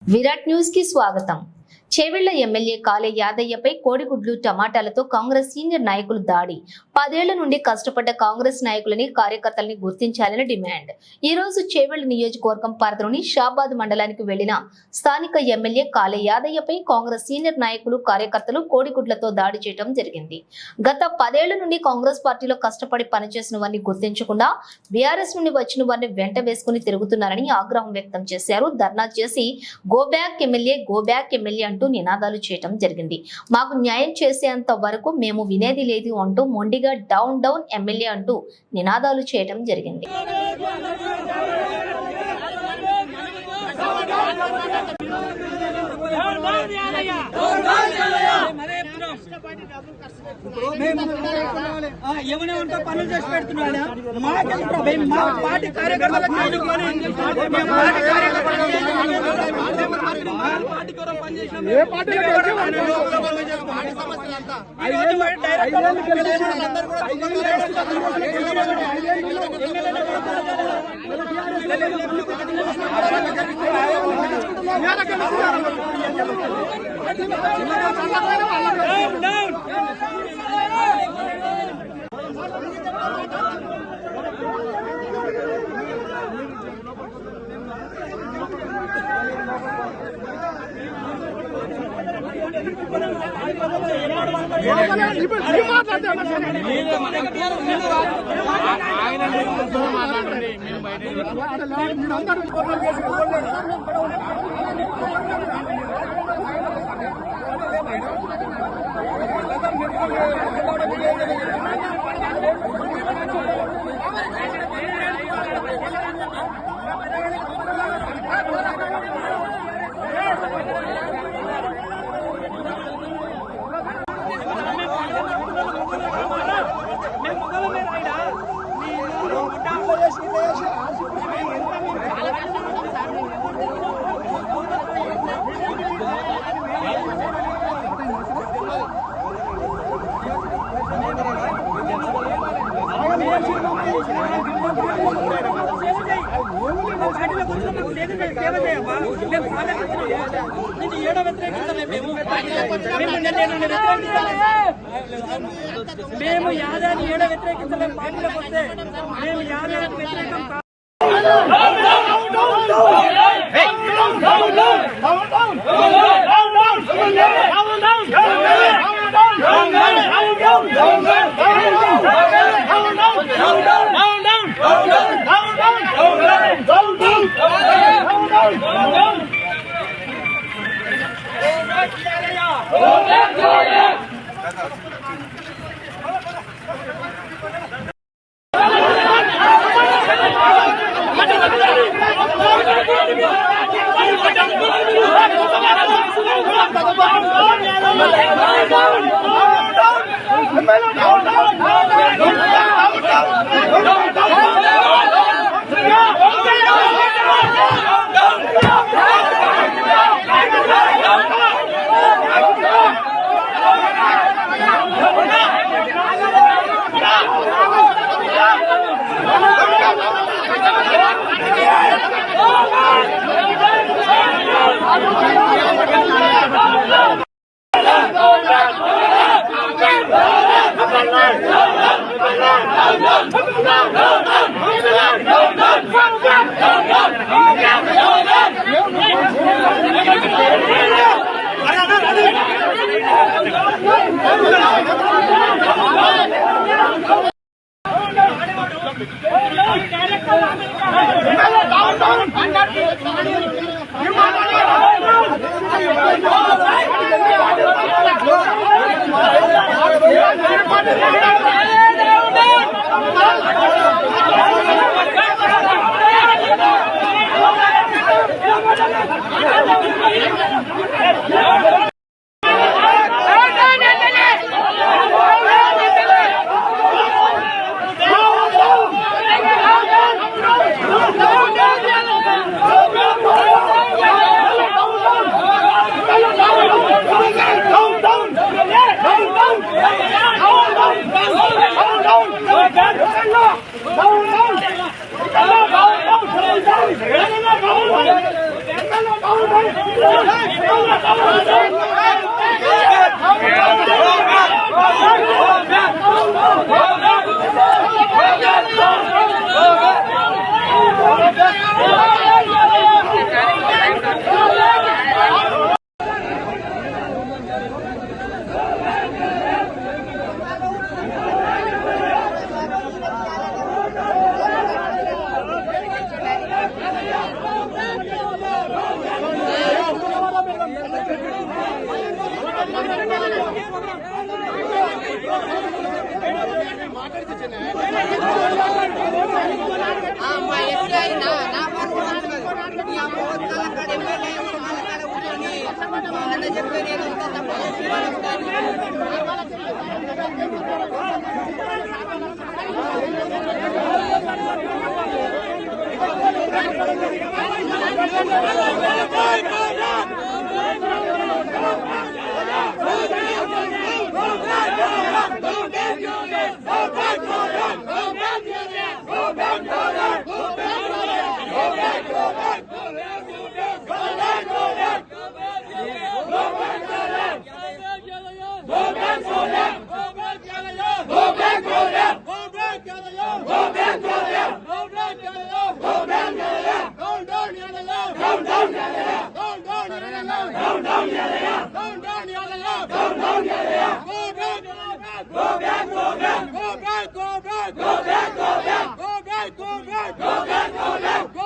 Virat news కి స్వాగతం. Chevella MLA కాళే యాదయ్యపై కోడిగుడ్లు టమాటాలతో కాంగ్రెస్ సీనియర్ నాయకులు దాడి. 10 ఏళ్ల నుండి కష్టపడ్డ కాంగ్రెస్ నాయకులని కార్యకర్తలని గుర్తించాలని డిమాండ్. ఈ రోజు చేవెళ్ల నియోజకవర్గం పరిధిలోని షాబాద్ మండలానికి వెళ్లిన స్థానిక ఎమ్మెల్యే కాళే యాదయ్యపై కాంగ్రెస్ సీనియర్ నాయకులు కార్యకర్తలు కోడిగుడ్లతో దాడి చేయడం జరిగింది. గత 10 ఏళ్ల నుండి కాంగ్రెస్ పార్టీలో కష్టపడి పనిచేసిన వారిని గుర్తించకుండా బీఆర్ఎస్ నుండి వచ్చిన వారిని వెంట వేసుకుని తిరుగుతున్నారని ఆగ్రహం వ్యక్తం చేశారు. ధర్నా చేసి గో బ్యాక్ ఎమ్మెల్యే అంటూ నినాదాలు చేయడం జరిగింది. మాకు న్యాయం చేసేంత వరకు మేము వినేది లేదు అంటూ మొండిగా డౌన్ ఎమ్మెల్యే అంటూ నినాదాలు చేయడం జరిగింది. ఏమైనా ఉంటే పనులు చేసి పెడుతున్నాడా మా పార్టీ కార్యకర్తలకు మేము యాదాన్ని ఏడ వ్యతిరేకించలేము. పార్టీలోకి వస్తే మేము యాదాన్ని వ్యతిరేకం. Go back, go back, go back, go back, go back, go back, go back.